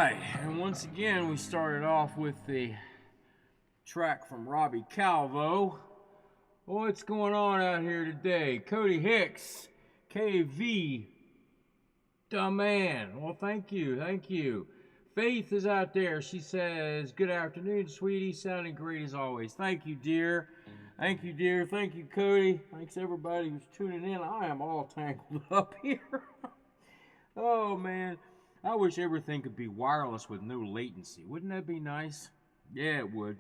right, and once again we started off with the track from Robbie Calvo. What's going on out here today? Cody Hicks, KV, the man. Well, thank you. Faith is out there. She says, good afternoon, sweetie. Sounding great as always. Thank you, dear. Thank you, dear. Thank you, Cody. Thanks, everybody who's tuning in. I am all tangled up here. Oh, man. I wish everything could be wireless with no latency. Wouldn't that be nice? Yeah, it would.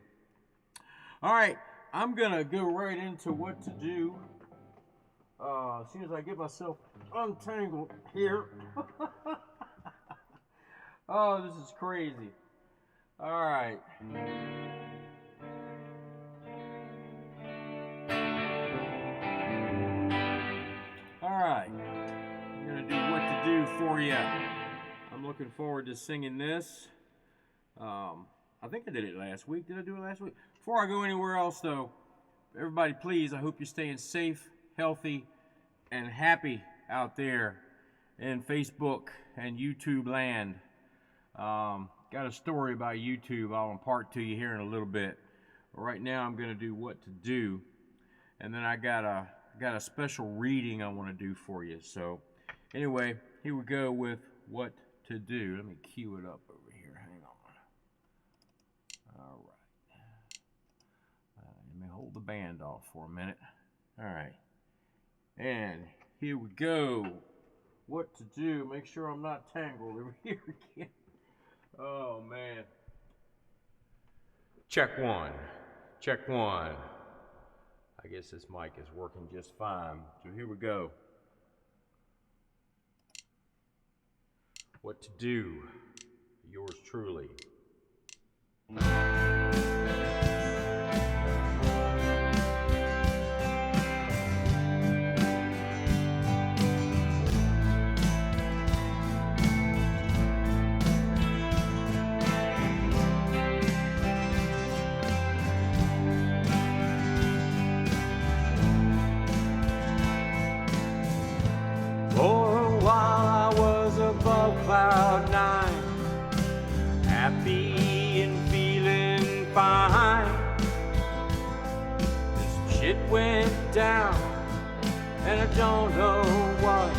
All right. I'm going to go right into what to do as soon as I get myself untangled here. Oh, this is crazy. All right. All right. I'm going to do what to do for you. I'm looking forward to singing this. I think I did it last week. Did I do it last week? Before I go anywhere else, though, everybody, please, I hope you're staying safe, healthy, and happy out there in Facebook and YouTube land. Got a story about YouTube I'll impart to you here in a little bit. But right now, I'm going to do what to do, and then I got a special reading I want to do for you. So, anyway, here we go with what to do. Let me cue it up over here. Hang on. All right. Let me hold the band off for a minute. All right. And here we go. What to do. Make sure I'm not tangled over here again. Oh, man. Check one. Check one. I guess this mic is working just fine. So here we go. What to do. Yours truly. Cloud nine, happy and feeling fine. This shit went down, and I don't know what.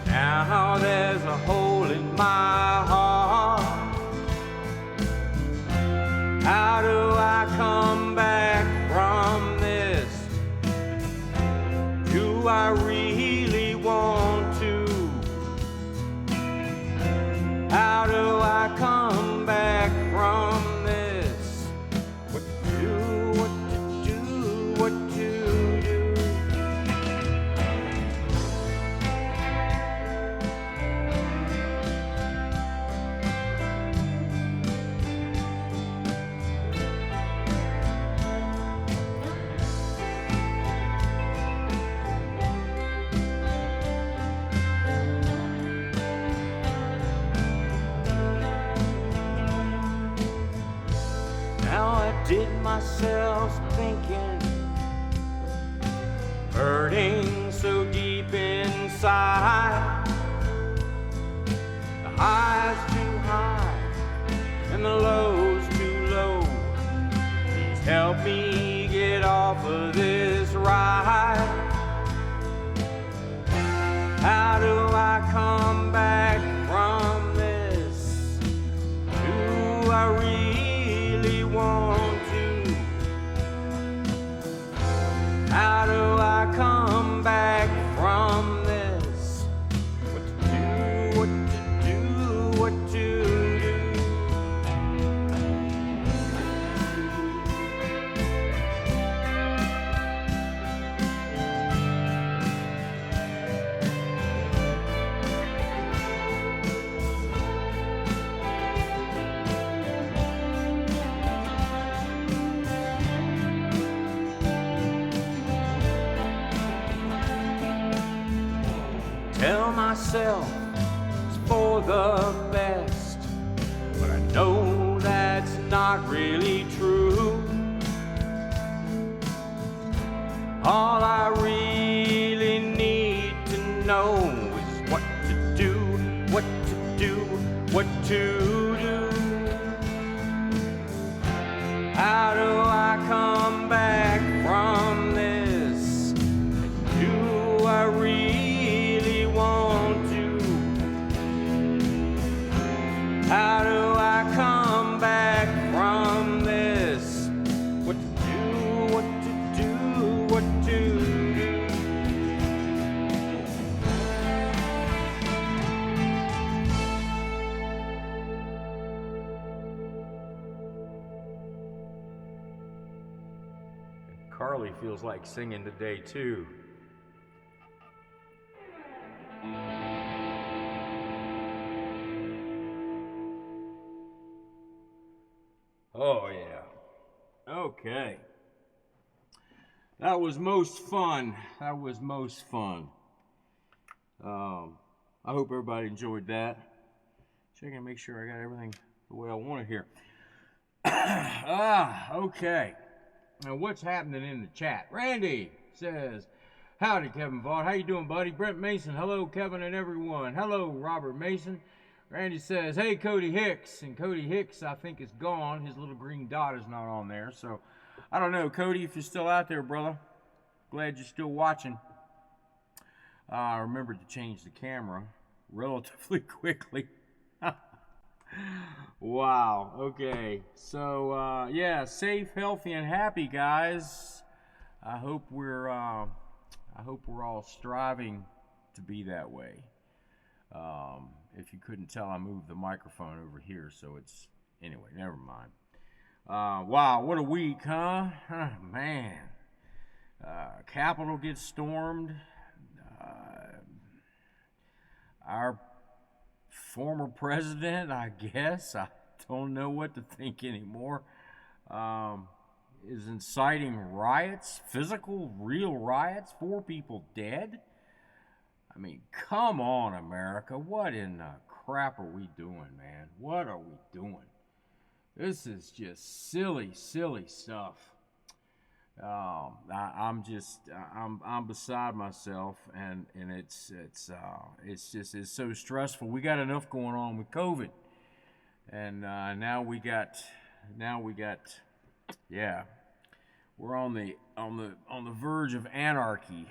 Now there's a hole in my heart. How do I come back from this? Do I really want to? How do I come back from this? What to do, what to do, what to do? Did myself thinking, hurting so deep inside. The high's too high and the low's too low. Please help me get off of this ride. How do I come back from this? Do I really want? How do I come back from this? What to do, what to do, what to do? Tell myself it's for the best, but I know that's not really true. All I really need to know is what to do, what to do, what to do? How do I come back from this? Do I really want to? How do I come back from this? What to do, what to do, what to do? Carly feels like singing today too. Oh yeah. Okay. That was most fun. That was most fun. I hope everybody enjoyed that. Checking to make sure I got everything the way I want it here. Okay. Now, what's happening in the chat? Randy says, howdy, Kevin Vaught. How you doing, buddy? Brent Mason, hello, Kevin and everyone. Hello, Robert Mason. Randy says, hey, Cody Hicks. And Cody Hicks, I think, is gone. His little green dot is not on there. So, I don't know, Cody, if you're still out there, brother. Glad you're still watching. I remembered to change the camera relatively quickly. Wow. Okay. So yeah, safe, healthy, and happy, guys. I hope we're all striving to be that way. If you couldn't tell, I moved the microphone over here, so it's anyway. Never mind. Wow, what a week, huh? Man. Capitol gets stormed. Our former president, I guess, I don't know what to think anymore, is inciting riots, physical, real riots, 4 people dead. I mean, come on, America. What in the crap are we doing, man? What are we doing? This is just silly, silly stuff. I'm beside myself, and it's so stressful. We got enough going on with COVID, and now we got, yeah, we're on the verge of anarchy,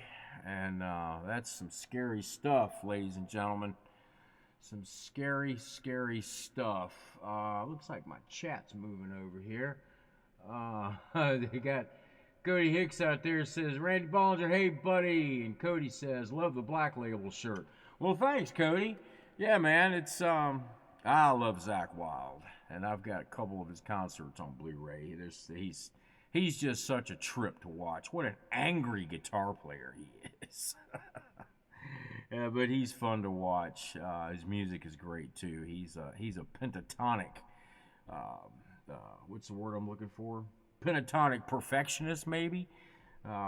and that's some scary stuff, ladies and gentlemen. Some scary, scary stuff. Looks like my chat's moving over here. They got Cody Hicks out there says, Randy Bollinger, hey buddy. And Cody says, love the Black Label shirt. Well, thanks, Cody. Yeah, man, it's I love Zakk Wylde, and I've got a couple of his concerts on Blu-ray. He's just such a trip to watch. What an angry guitar player he is. Yeah, but he's fun to watch. His music is great too. He's a pentatonic. What's the word I'm looking for? Pentatonic perfectionist, maybe,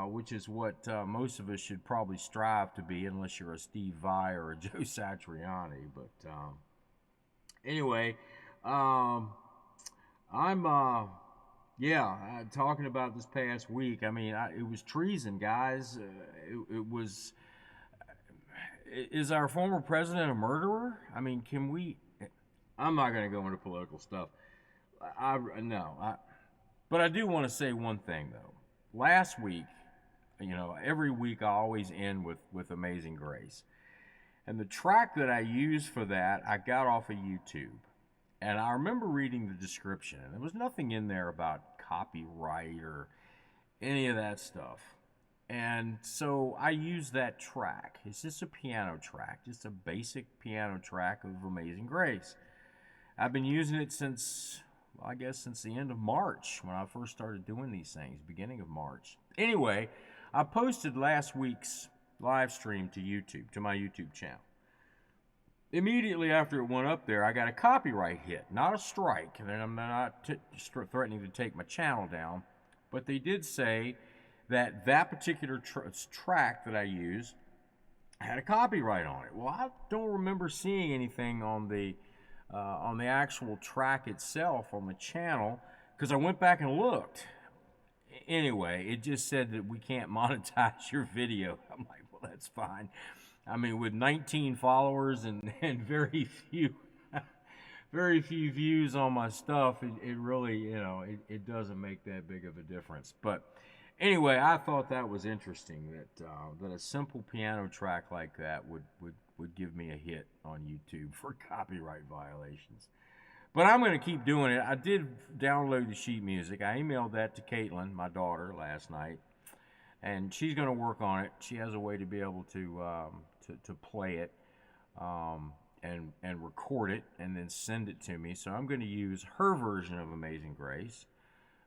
which is what most of us should probably strive to be, unless you're a Steve Vai or a Joe Satriani. But anyway, I'm talking about this past week. I mean, it was treason, guys. It was. Is our former president a murderer? I mean, can we? I'm not going to go into political stuff. But I do want to say one thing, though. Last week, every week I always end with Amazing Grace. And the track that I used for that, I got off of YouTube. And I remember reading the description, and there was nothing in there about copyright or any of that stuff. And so I used that track. It's just a piano track, just a basic piano track of Amazing Grace. I've been using it since the end of March, when I first started doing these things, beginning of March. Anyway, I posted last week's live stream to YouTube, to my YouTube channel. Immediately after it went up there, I got a copyright hit, not a strike. And I'm not threatening to take my channel down, but they did say that particular track that I used had a copyright on it. Well, I don't remember seeing anything on the actual track itself on the channel, because I went back and looked. Anyway, it just said that we can't monetize your video. I'm like, well, that's fine. I mean, with 19 followers and very few very few views on my stuff, it really, it doesn't make that big of a difference. But anyway, I thought that was interesting that a simple piano track like that would give me a hit on YouTube for copyright violations. But I'm going to keep doing it. I did download the sheet music. I emailed that to Caitlin, my daughter, last night, and she's going to work on it. She has a way to be able to play it and record it and then send it to me. So I'm going to use her version of Amazing Grace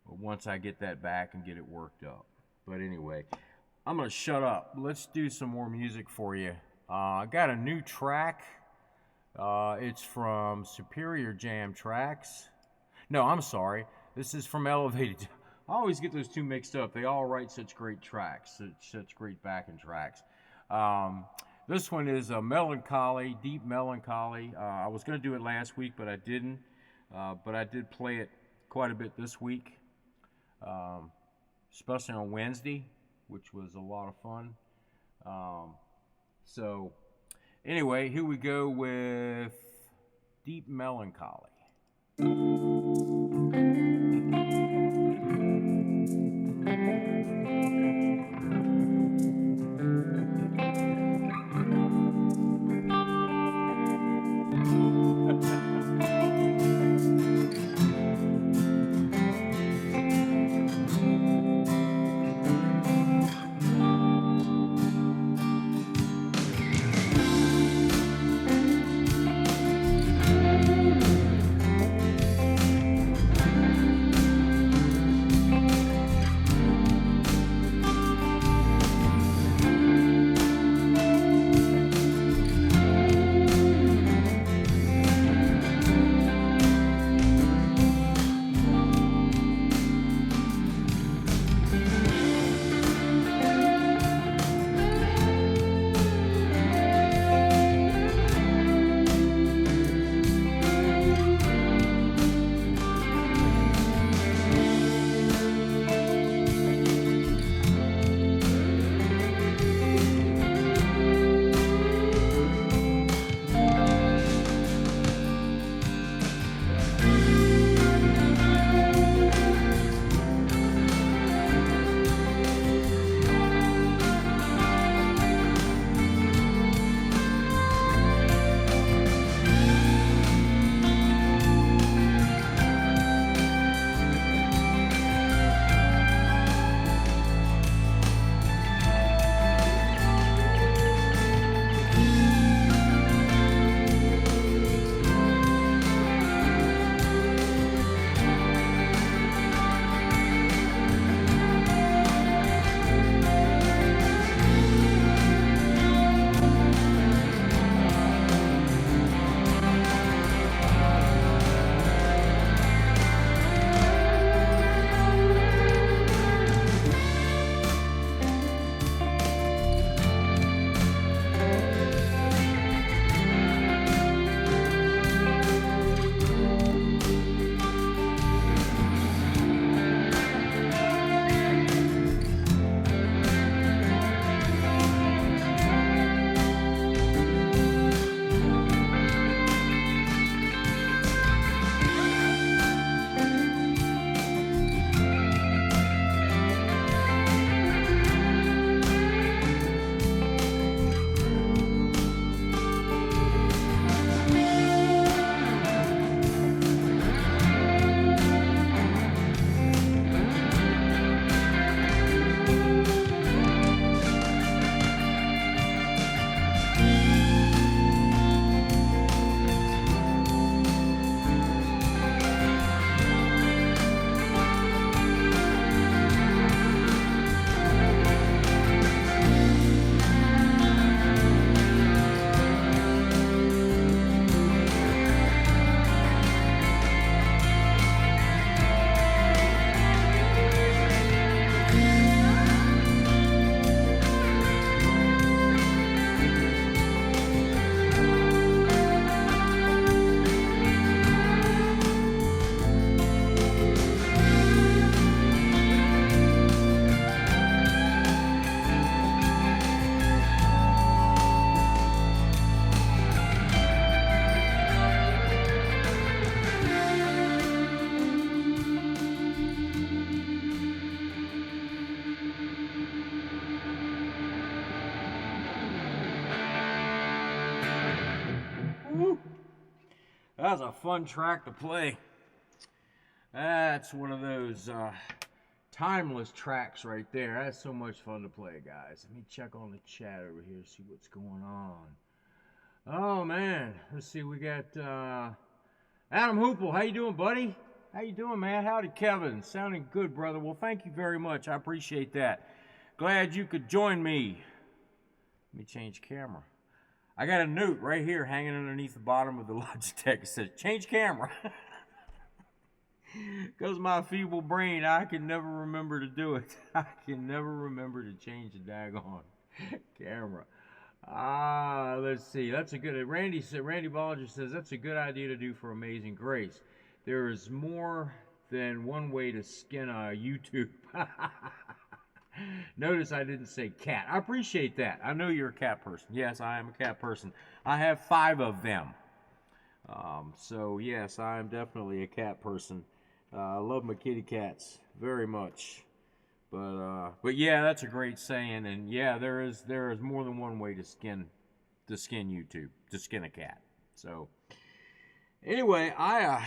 once I get that back and get it worked up. But anyway, I'm going to shut up. Let's do some more music for you. I got a new track. It's from Superior Jam Tracks. No, I'm sorry. This is from Elevated. I always get those two mixed up. They all write such great tracks, such great backing tracks. This one is a melancholy, deep melancholy. I was going to do it last week, but I didn't. But I did play it quite a bit this week, especially on Wednesday, which was a lot of fun. So anyway, here we go with Deep Melancholy. That was a fun track to play. That's one of those timeless tracks right there. That's so much fun to play, guys. Let me check on the chat over here, see what's going on. Oh man, let's see. We got Adam Hoople. How you doing, buddy? How you doing, man? Howdy, Kevin. Sounding good, brother. Well, thank you very much. I appreciate that. Glad you could join me. Let me change camera. I got a note right here hanging underneath the bottom of the Logitech. It says, change camera. Because my feeble brain, I can never remember to do it. I can never remember to change the daggone camera. Let's see. That's a good. Randy Bollinger says that's a good idea to do for Amazing Grace. There is more than one way to skin a YouTube. Notice I didn't say cat. I appreciate that. I know you're a cat person. Yes, I am a cat person. I have 5 of them. So yes, I am definitely a cat person. I love my kitty cats very much. But yeah, that's a great saying, and yeah, there is more than one way to skin YouTube, to skin a cat. So anyway, I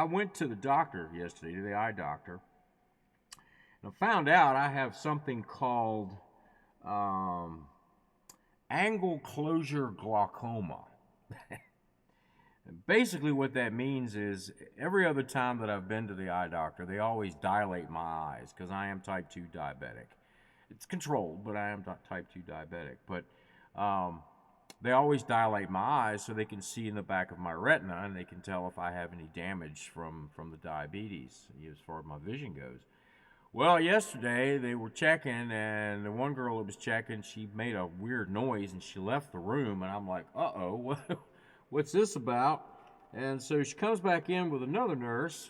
went to the doctor yesterday, to the eye doctor, and I found out I have something called angle closure glaucoma. Basically what that means is every other time that I've been to the eye doctor, they always dilate my eyes because I am type 2 diabetic. It's controlled, but I am type 2 diabetic. But they always dilate my eyes so they can see in the back of my retina and they can tell if I have any damage from the diabetes as far as my vision goes. Well, yesterday they were checking, and the one girl that was checking, she made a weird noise and she left the room, and I'm like, uh-oh, what's this about? And so she comes back in with another nurse,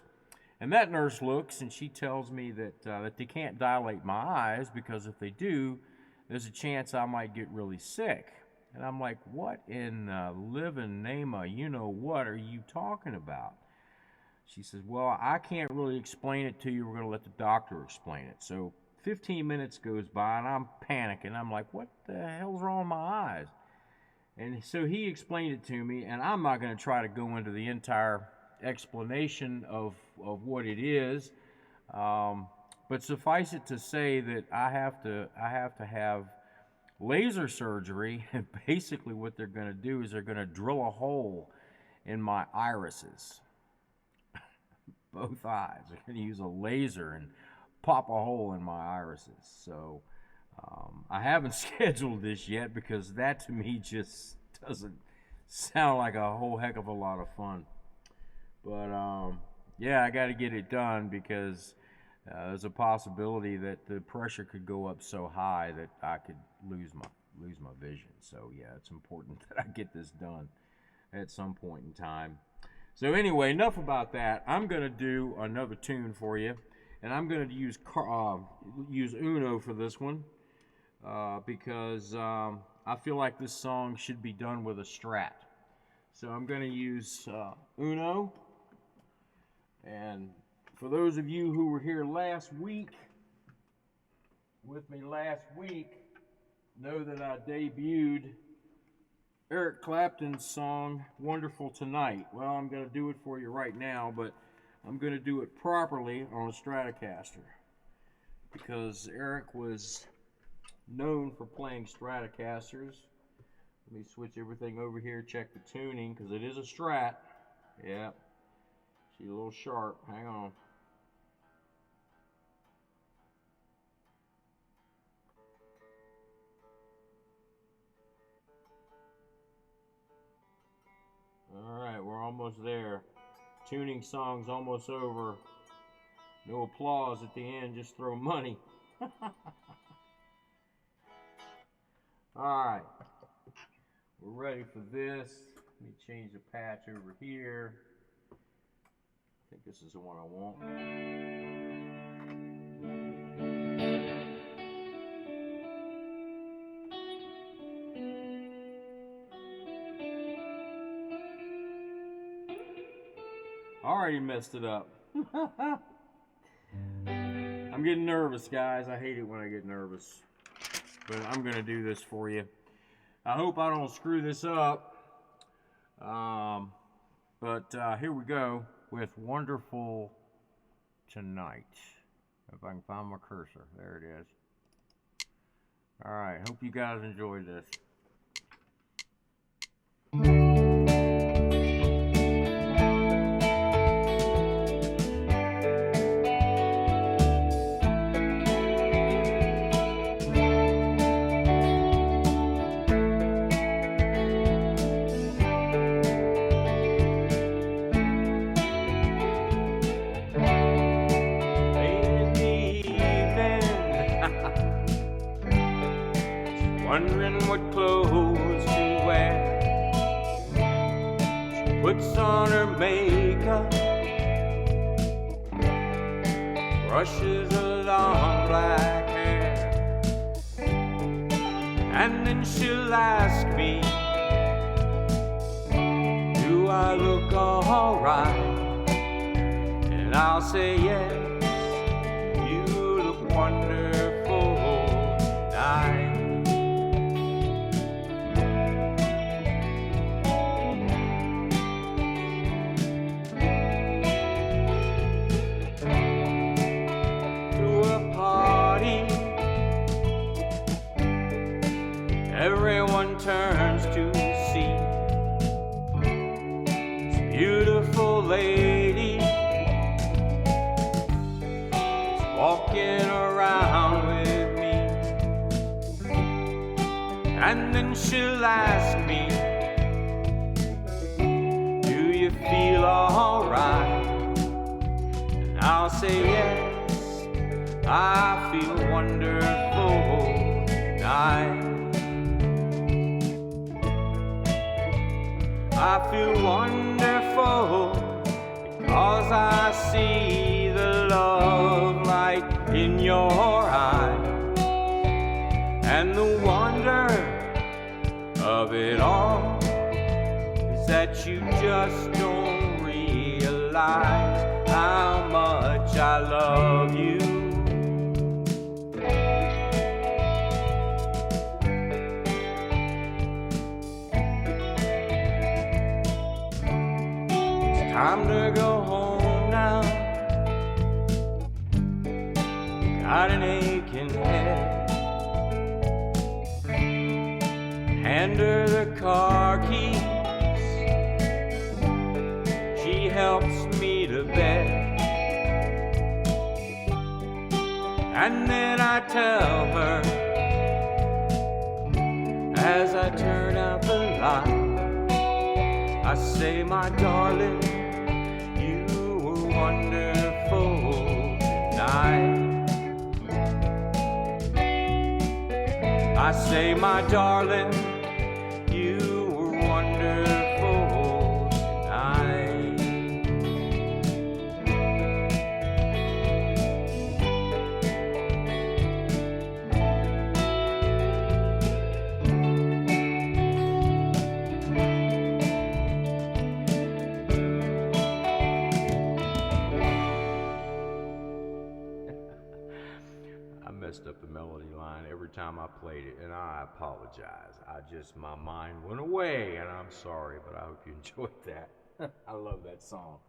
and that nurse looks and she tells me that they can't dilate my eyes because if they do, there's a chance I might get really sick. And I'm like, what in the living name of you-know-what are you talking about? She says, well, I can't really explain it to you. We're going to let the doctor explain it. So 15 minutes goes by, and I'm panicking. I'm like, what the hell's wrong with my eyes? And so he explained it to me, and I'm not going to try to go into the entire explanation of what it is. But suffice it to say that I have to have laser surgery, and basically what they're going to do is they're going to drill a hole in my irises. Both eyes. They're going to use a laser and pop a hole in my irises. So I haven't scheduled this yet because that to me just doesn't sound like a whole heck of a lot of fun. But yeah, I got to get it done because there's a possibility that the pressure could go up so high that I could lose my vision. So yeah, it's important that I get this done at some point in time. So anyway, enough about that. I'm going to do another tune for you, and I'm going to use Uno for this one because I feel like this song should be done with a Strat. So I'm going to use Uno, and for those of you who were here with me last week, know that I debuted Eric Clapton's song, Wonderful Tonight. Well, I'm going to do it for you right now, but I'm going to do it properly on a Stratocaster because Eric was known for playing Stratocasters. Let me switch everything over here, check the tuning, because it is a Strat. Yeah, she's a little sharp. Hang on. Alright, we're almost there. Tuning song's almost over. No applause at the end, just throw money. Alright, we're ready for this. Let me change the patch over here. I think this is the one I want. Already messed it up. I'm getting nervous, guys. I hate it when I get nervous. But I'm going to do this for you. I hope I don't screw this up. But here we go with Wonderful Tonight. If I can find my cursor. There it is. Alright, hope you guys enjoyed this. Wondering what clothes to wear. She puts on her makeup, brushes her long black hair, and then she'll ask me, do I look alright? And I'll say yes, you look wonderful tonight. Everyone turns to see this beautiful lady is walking around with me. And then she'll ask me, do you feel alright? And I'll say yes, I feel wonderful tonight. I feel wonderful because I see the love light in your eyes, and the wonder of it all is that you just don't realize how much I love you. Time to go home now. Got an aching head. Hand her the car keys. She helps me to bed. And then I tell her, as I turn out the light, I say, my darling, wonderful tonight. I say, my darling, you were wonderful tonight. I messed up the melody line every time I played it, and I apologize. My mind went away, and I'm sorry, but I hope you enjoyed that. I love that song.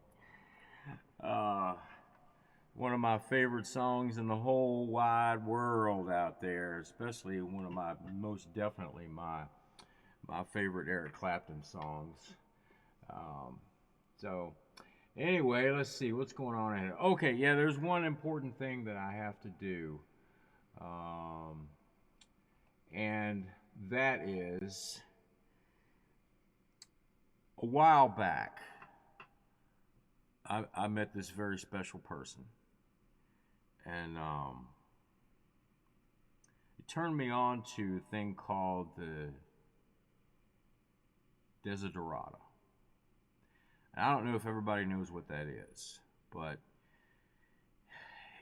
One of my favorite songs in the whole wide world out there, especially one of my, most definitely my favorite Eric Clapton songs. So anyway, let's see what's going on here. Okay, yeah, there's one important thing that I have to do. And that is, a while back, I met this very special person, and it turned me on to a thing called the Desiderata. And I don't know if everybody knows what that is, but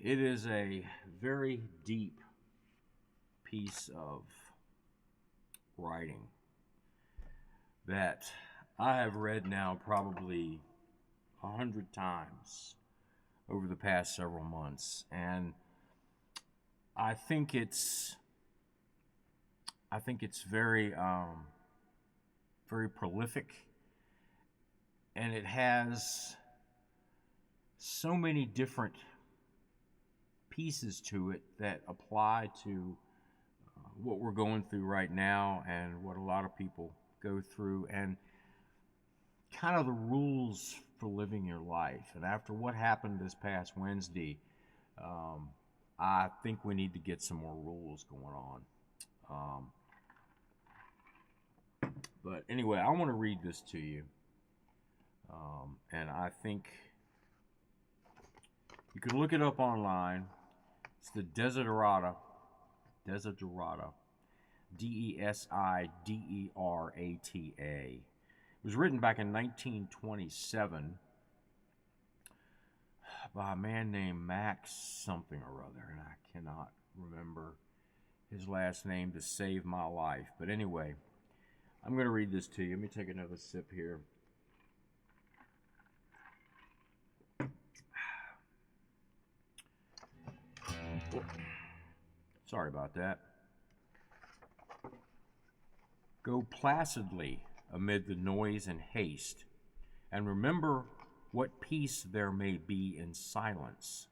it is a very deep piece of writing that I have read now probably 100 times over the past several months, and I think it's very very prolific, And it has so many different pieces to it that apply to what we're going through right now and what a lot of people go through, and kind of the rules for living your life. And after what happened this past Wednesday, I think we need to get some more rules going on. But anyway, I want to read this to you. And I think you can look it up online. It's the Desiderata. Desiderata. Desiderata. It was written back in 1927 by a man named Max something or other, and I cannot remember his last name to save my life. But anyway, I'm going to read this to you. Let me take another sip here. Sorry about that. Go placidly amid the noise and haste, and remember what peace there may be in silence.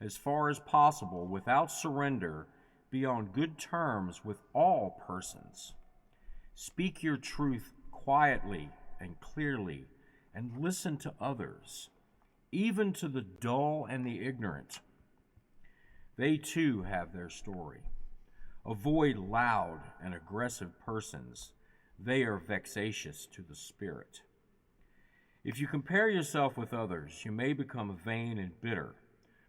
As far as possible, without surrender, be on good terms with all persons. Speak your truth quietly and clearly, and listen to others, even to the dull and the ignorant. They too have their story. Avoid loud and aggressive persons. They are vexatious to the spirit. If you compare yourself with others, you may become vain and bitter,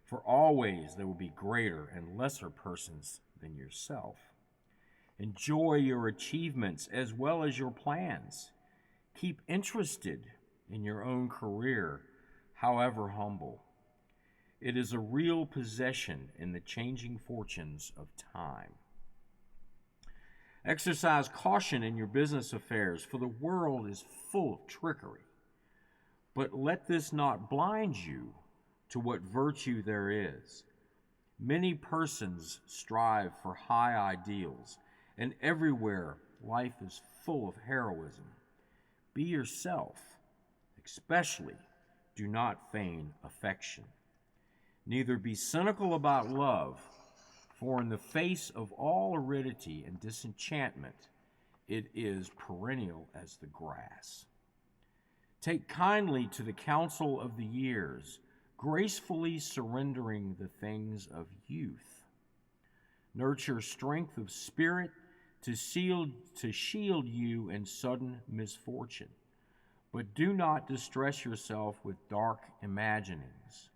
for always there will be greater and lesser persons than yourself. Enjoy your achievements as well as your plans. Keep interested in your own career, however humble. It is a real possession in the changing fortunes of time. Exercise caution in your business affairs, for the world is full of trickery. But let this not blind you to what virtue there is. Many persons strive for high ideals, and everywhere life is full of heroism. Be yourself, especially do not feign affection. Neither be cynical about love, for in the face of all aridity and disenchantment, it is perennial as the grass. Take kindly to the counsel of the years, gracefully surrendering the things of youth. Nurture strength of spirit to shield you in sudden misfortune, but do not distress yourself with dark imaginings.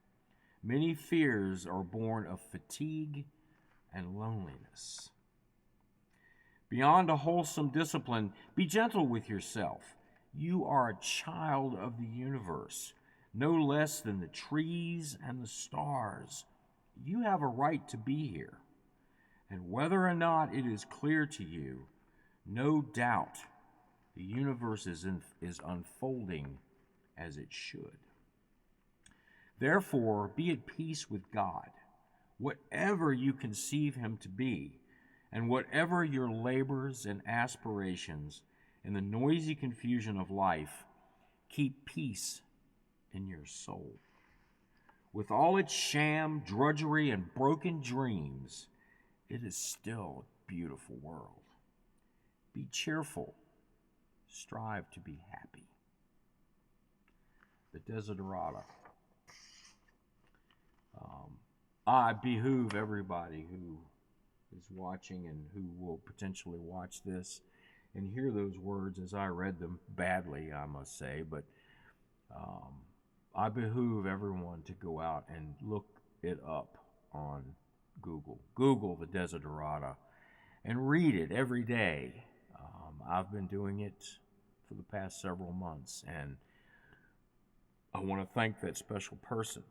Many fears are born of fatigue and loneliness. Beyond a wholesome discipline, be gentle with yourself. You are a child of the universe, no less than the trees and the stars. You have a right to be here. And whether or not it is clear to you, no doubt the universe is unfolding as it should. Therefore, be at peace with God, whatever you conceive him to be, and whatever your labors and aspirations in the noisy confusion of life, keep peace in your soul. With all its sham, drudgery, and broken dreams, it is still a beautiful world. Be cheerful. Strive to be happy. The Desiderata. I behoove everybody who is watching and who will potentially watch this and hear those words as I read them, badly, I must say, but I behoove everyone to go out and look it up on Google. Google the Desiderata and read it every day. I've been doing it for the past several months, and I want to thank that special person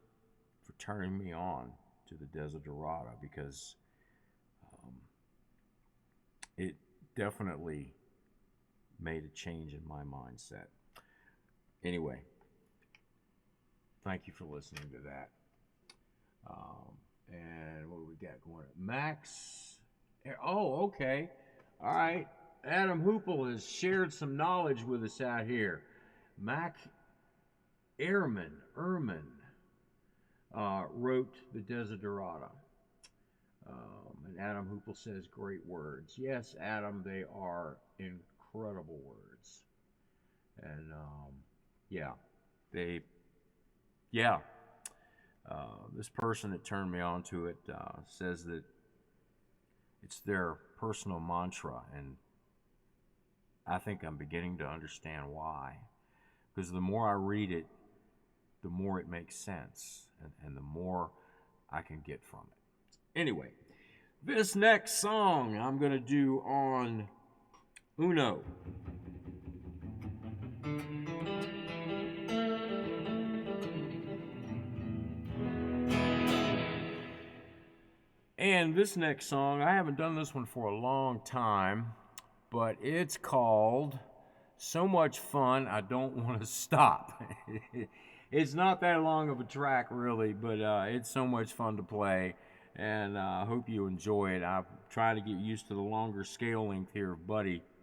for turning me on to the Desiderata, because it definitely made a change in my mindset. Anyway, thank you for listening to that. And what do we got going on? Max. Oh, okay. All right. Adam Hoople has shared some knowledge with us out here. Mac Ehrman wrote the Desiderata. And Adam Hoople says great words. Yes, Adam, they are incredible words. And yeah, this person that turned me on to it says that it's their personal mantra, and I think I'm beginning to understand why. Because the more I read it, the more it makes sense, and the more I can get from it. Anyway, this next song I'm going to do on Uno. And this next song, I haven't done this one for a long time, but it's called So Much Fun I Don't Want to Stop. It's not that long of a track, really, but it's so much fun to play, and I hope you enjoy it. I'm trying to get used to the longer scale length here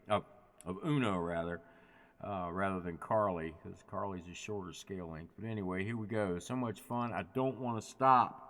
of Uno, rather than Carly, because Carly's a shorter scale length. But anyway, here we go. So Much Fun I Don't Want to Stop.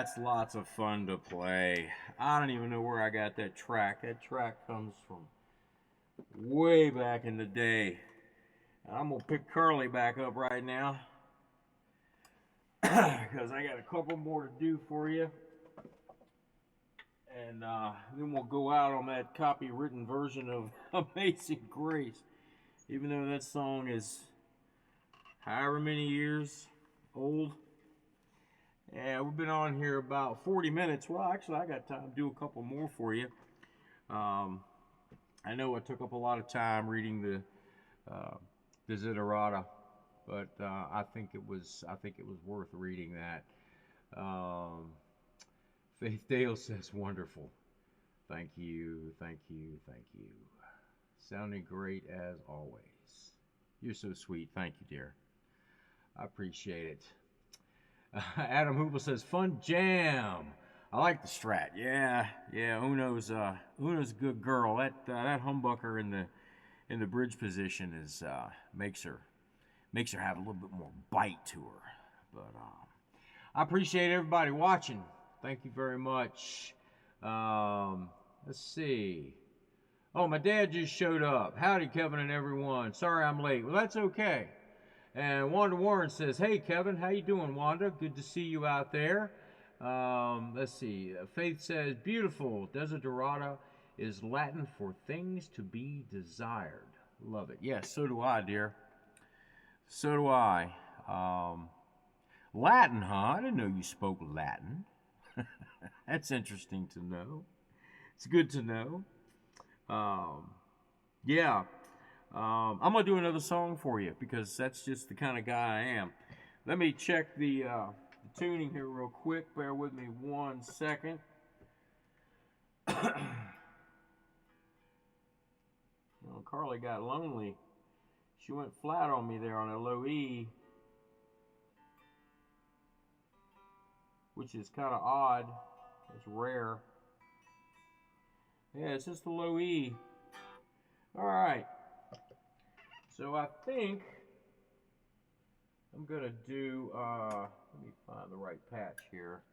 That's lots of fun to play. I don't even know where I got that track. That track comes from way back in the day. I'm going to pick Curly back up right now because I got a couple more to do for you. And then we'll go out on that copywritten version of Amazing Grace. Even though that song is however many years old. Yeah, we've been on here about 40 minutes. Well, actually, I got time to do a couple more for you. I know I took up a lot of time reading the Desiderata, but I think it was worth reading that. Faith Dale says, "Wonderful. Thank you, thank you, thank you. Sounding great as always. You're so sweet. Thank you, dear. I appreciate it." Adam Hoople says, "Fun jam. I like the Strat. Yeah. Uno's a good girl. That humbucker in the bridge position is makes her have a little bit more bite to her. But I appreciate everybody watching. Thank you very much. Let's see. Oh, my dad just showed up. Howdy, Kevin and everyone. Sorry I'm late. Well, that's okay. And Wanda Warren says, "Hey, Kevin, how you doing, Wanda? Good to see you out there." Let's see. Faith says, "Beautiful. Desiderata is Latin for things to be desired." Love it. Yes, so do I, dear. So do I. Latin, huh? I didn't know you spoke Latin. That's interesting to know. It's good to know. Yeah. I'm going to do another song for you because that's just the kind of guy I am. Let me check the tuning here real quick. Bear with me 1 second. Carly got lonely. She went flat on me there on a low E, which is kind of odd. It's rare. Yeah, it's just a low E. All right. So I think I'm going to do, let me find the right patch here.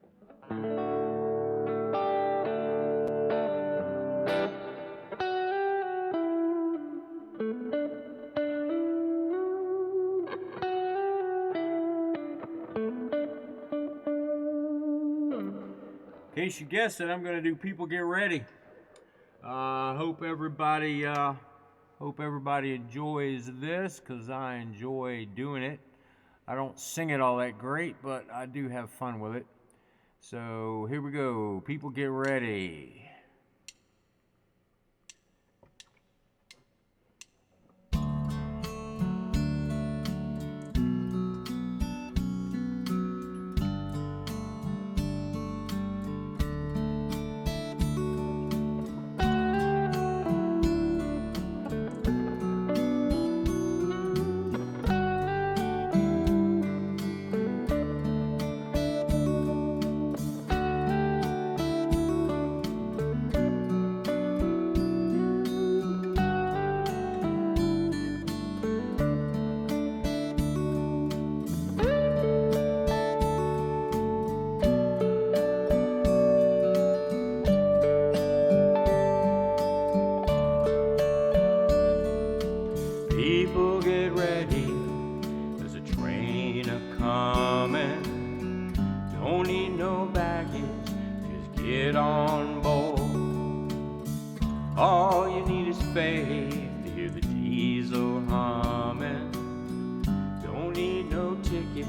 In case you guessed it, I'm going to do People Get Ready. Hope everybody enjoys this because I enjoy doing it. I don't sing it all that great, but I do have fun with it. So here we go. People Get Ready. People get ready, there's a train a-comin'. Don't need no baggage, just get on board. All you need is faith to hear the diesel humming. Don't need no ticket,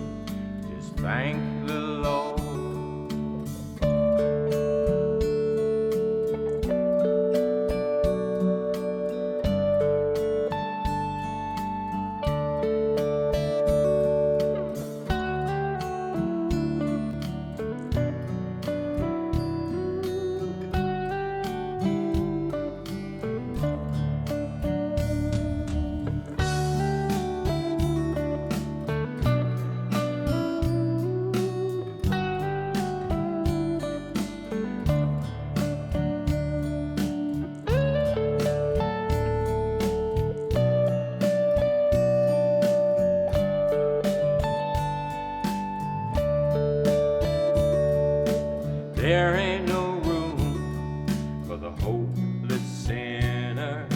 just thank the Lord. There ain't no room for the hopeless sinner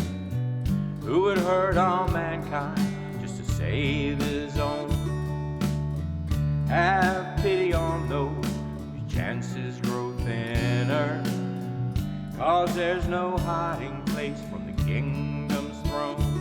who would hurt all mankind just to save his own. Have pity on those whose chances grow thinner, 'cause there's no hiding place from the kingdom's throne.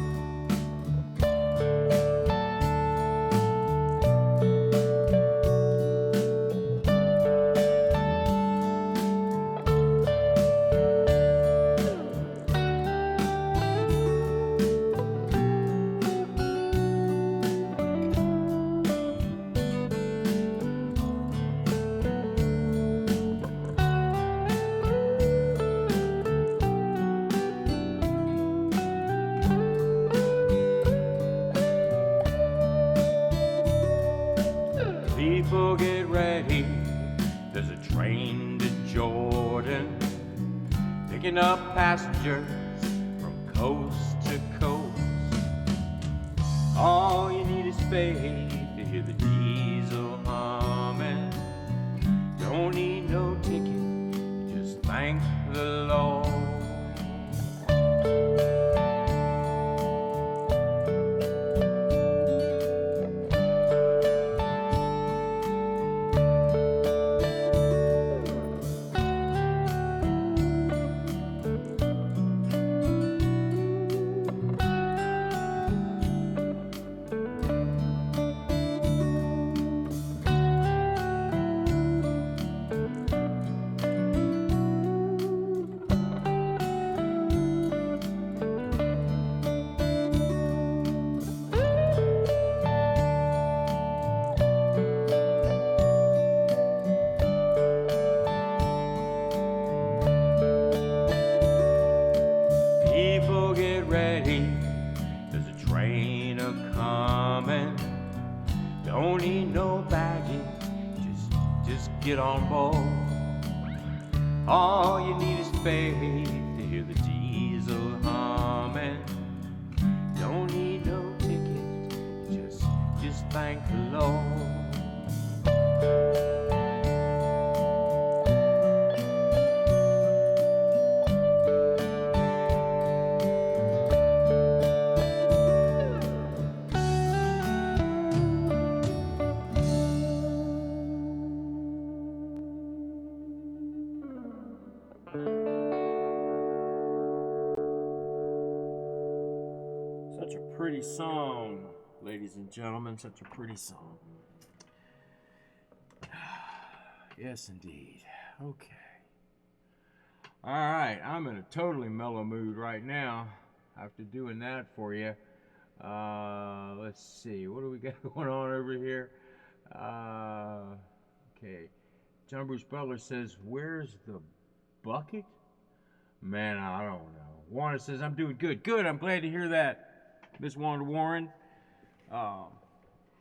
People get ready, there's a train to Jordan, picking up passengers from coast to coast. All you need is faith to hear the diesel humming. Don't need no ticket, just thank the Lord. People get ready, there's a train a-coming. Don't need no baggage, just get on board. All you need is faith to hear the diesel humming. Don't need no ticket, just thank the Lord. Such a pretty song, ladies and gentlemen, such a pretty song. Yes, indeed. Okay. All right, I'm in a totally mellow mood right now after doing that for you. Let's see, what do we got going on over here? Okay. John Bruce Butler says, where's the bucket? Man, I don't know. Wanda says, I'm doing good. Good, I'm glad to hear that, Miss Wanda Warren.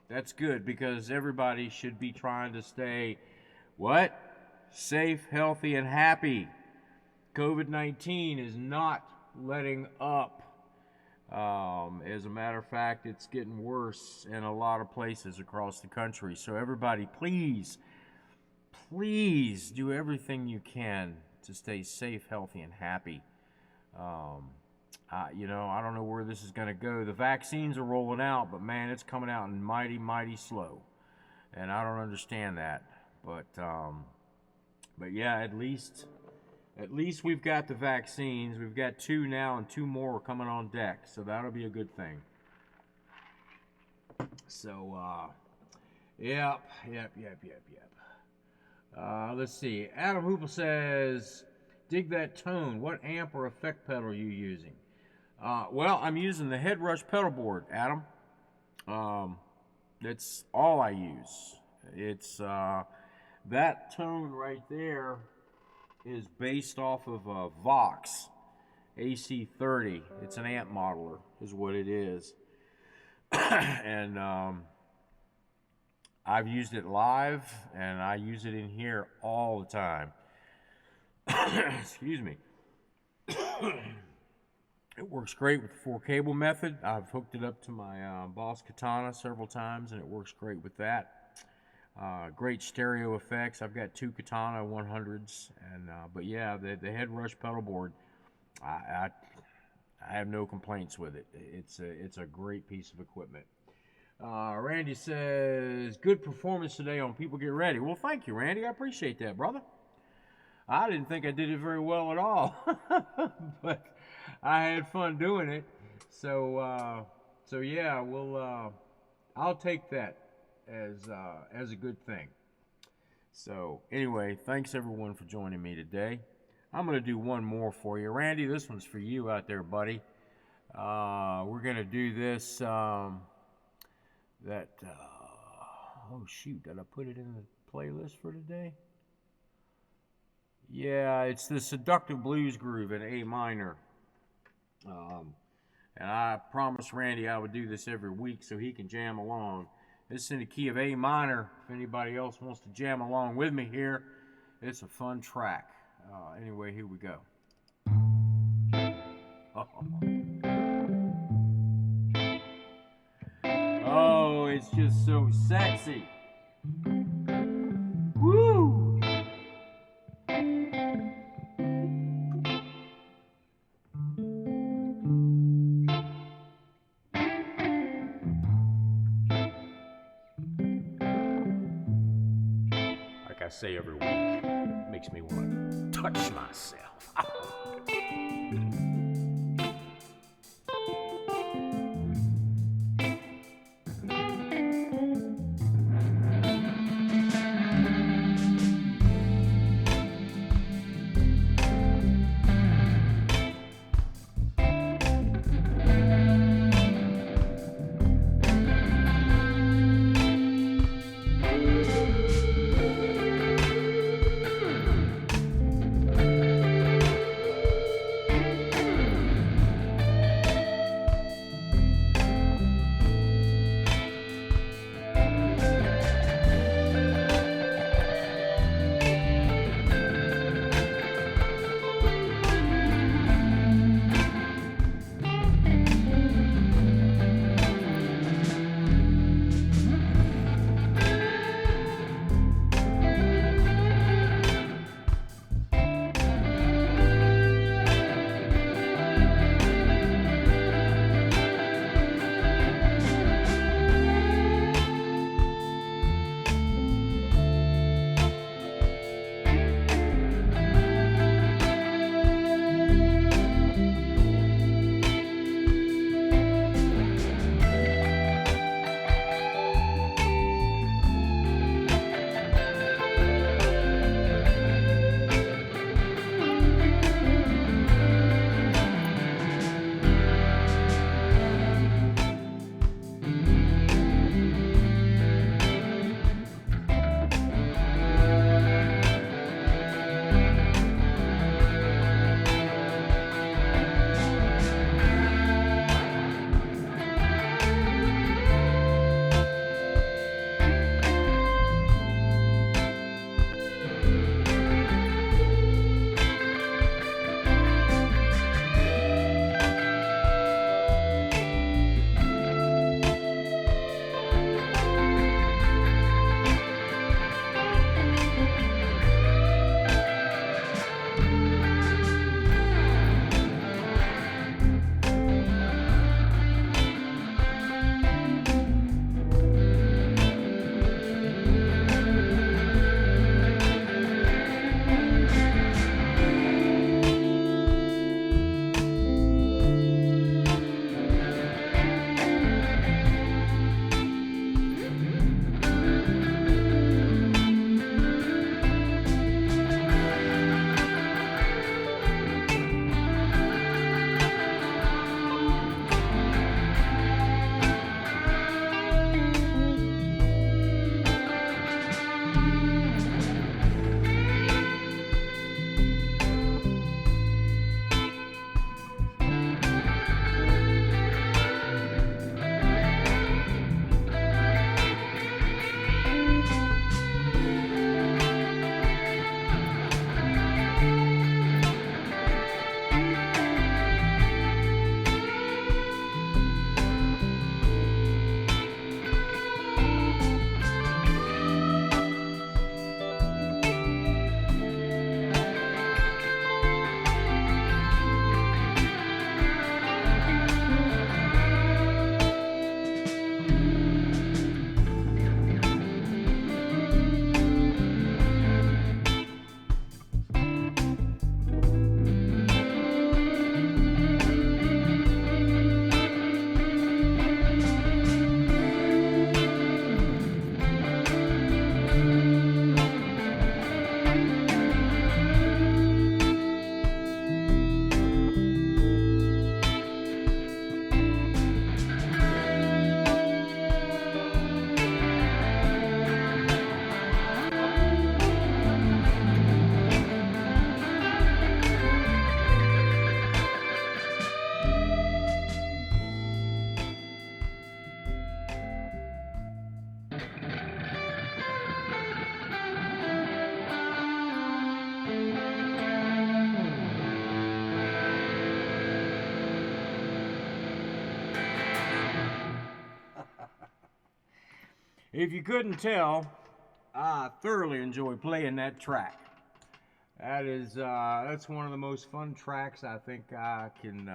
That's good, because everybody should be trying to stay, what? Safe, healthy, and happy. COVID-19 is not letting up. As a matter of fact, it's getting worse in a lot of places across the country. So everybody, please do everything you can to stay safe, healthy, and happy. I don't know where this is going to go. The vaccines are rolling out, but man, it's coming out mighty, mighty slow. And I don't understand that. But yeah, at least we've got the vaccines. We've got 2 now, and 2 more coming on deck. So that'll be a good thing. So, yep. Let's see. Adam Hoople says, dig that tone. What amp or effect pedal are you using? Well, I'm using the Headrush pedal board, Adam. That's all I use. It's that tone right there is based off of a Vox AC30. It's an amp modeler, is what it is. And I've used it live, and I use it in here all the time. Excuse me. It works great with the 4-cable method. I've hooked it up to my Boss Katana several times, and it works great with that. Great stereo effects. I've got two Katana 100s, and but yeah, the head rush pedal board, I have no complaints with it. It's a great piece of equipment. Randy says, good performance today on People Get Ready. Well, thank you, Randy. I appreciate that, brother. I didn't think I did it very well at all, but I had fun doing it. So yeah, I'll take that as a good thing. So anyway, thanks everyone for joining me today. I'm gonna do one more for you, Randy. This one's for you out there, buddy. We're gonna do this. Oh shoot, did I put it in the playlist for today? Yeah, it's the Seductive Blues Groove in A minor. And I promised Randy I would do this every week so he can jam along. This is in the key of A minor. If anybody else wants to jam along with me here, it's a fun track. Anyway, here we go. Oh, it's just so sexy. Woo! Like I say every week, it makes me want to touch myself. If you couldn't tell, I thoroughly enjoy playing that track. That's one of the most fun tracks I think I can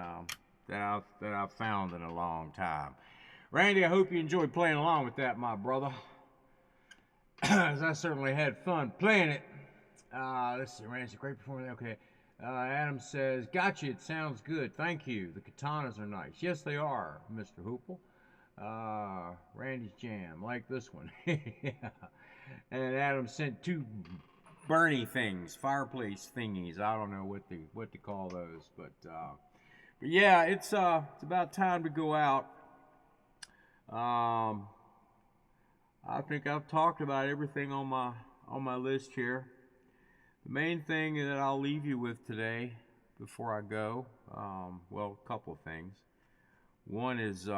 that I've found in a long time. Randy, I hope you enjoyed playing along with that, my brother. As I certainly had fun playing it. Let's see, Randy's a great performance. Okay. Adam says, "Gotcha. It sounds good. Thank you. The katanas are nice. Yes, they are, Mr. Hoople. Randy's jam, like this one." Yeah. And Adam sent two Bernie things, fireplace thingies. I don't know what to call those, but yeah, it's about time to go out. I think I've talked about everything on my list here. The main thing that I'll leave you with today, before I go, well, a couple of things. One is,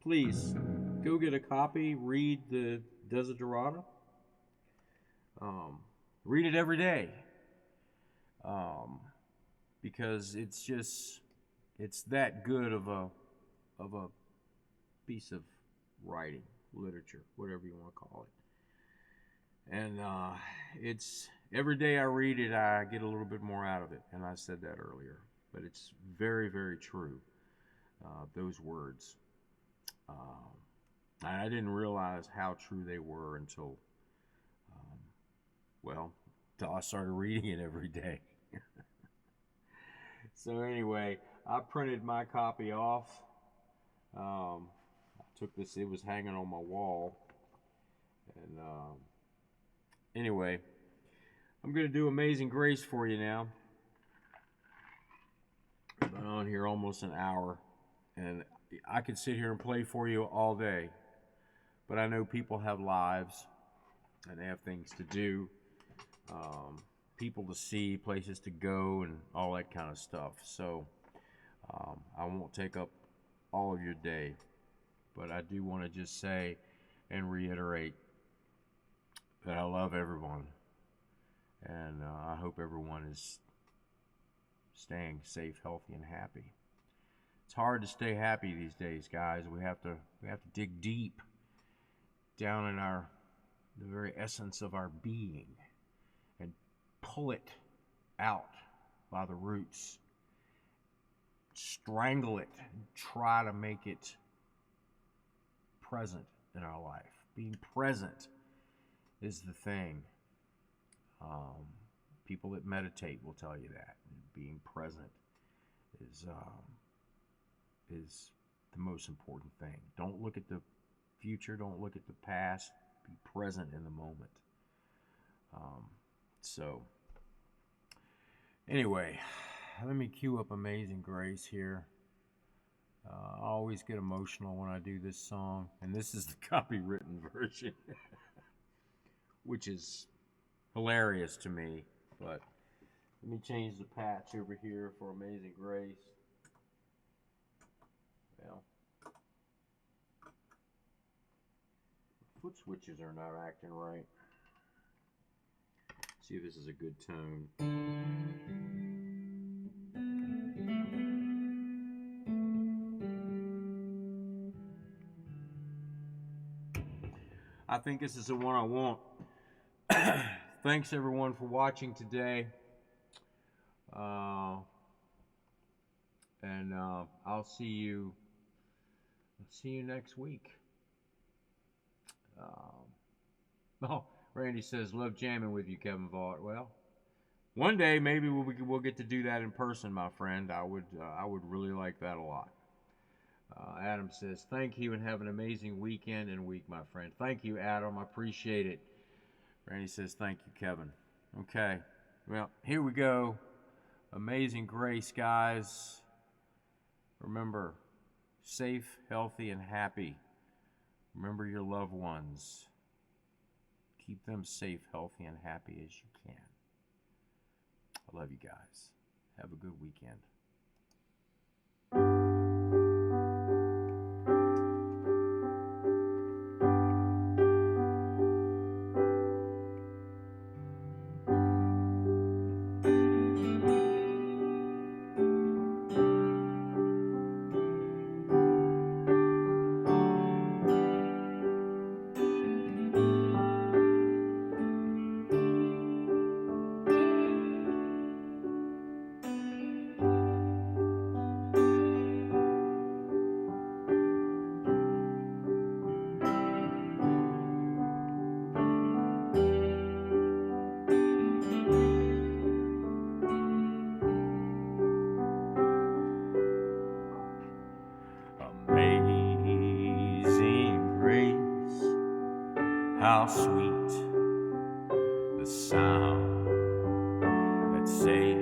please go get a copy. Read the Desiderata. Read it every day, because it's that good of a piece of writing, literature, whatever you want to call it. And it's every day I read it, I get a little bit more out of it, and I said that earlier, but it's very, very true. Those words, I didn't realize how true they were until I started reading it every day. So anyway, I printed my copy off. I took this, it was hanging on my wall. And anyway, I'm going to do Amazing Grace for you now. I've been on here almost an hour, and I could sit here and play for you all day. But I know people have lives, and they have things to do. People to see, places to go, and all that kind of stuff. So I won't take up all of your day, but I do want to just say and reiterate that I love everyone, and I hope everyone is staying safe, healthy, and happy. It's hard to stay happy these days, guys. We have to dig deep down in the very essence of our being and pull it out by the roots, strangle it, and try to make it present in our life. Being present is the thing. People that meditate will tell you that being present is the most important thing. Don't look at the future. Don't look at the past. Be present in the moment. So anyway, let me cue up Amazing Grace here. I always get emotional when I do this song, and this is the copywritten version, which is hilarious to me. But let me change the patch over here for Amazing Grace. Well, foot switches are not acting right. See if this is a good tone. I think this is the one I want. Thanks everyone for watching today. And I'll see you next week. Randy says, love jamming with you, Kevin Vaught. Well, one day maybe we'll get to do that in person, my friend. I would really like that a lot. Adam says, thank you and have an amazing weekend and week, my friend. Thank you, Adam. I appreciate it. Randy says, thank you, Kevin. Okay. Well, here we go. Amazing Grace, guys. Remember, safe, healthy, and happy. Remember your loved ones. Keep them safe, healthy, and happy as you can. I love you guys. Have a good weekend. how sweet the sound that saved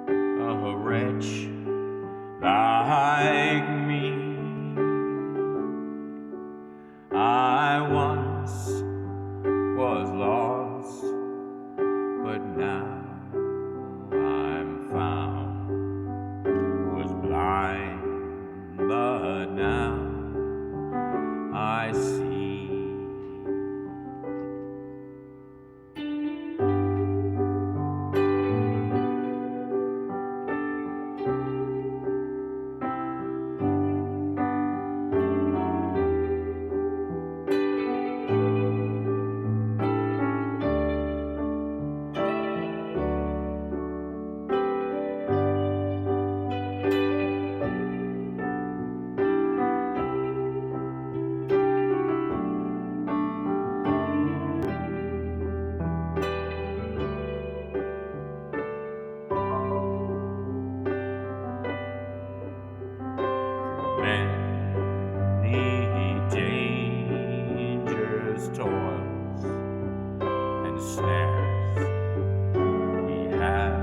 a wretch like me. I once was lost, but now I'm found. Was blind, but now I see. Many dangers, toils, and snares we have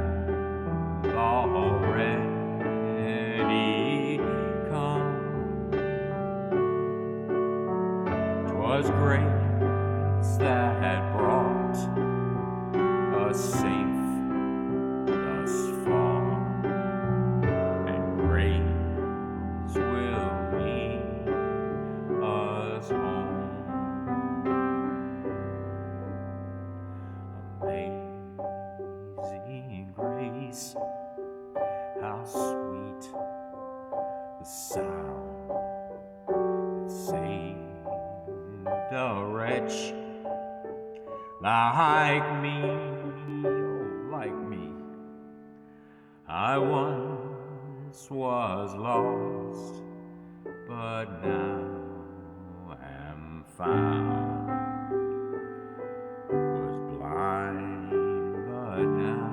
already come. 'Twas grace that had brought us safe thus far, and grace will lead us home. Amazing grace, how sweet the sound that saved a wretch like me, oh, like me. I once was lost, but now am found. Was blind, but now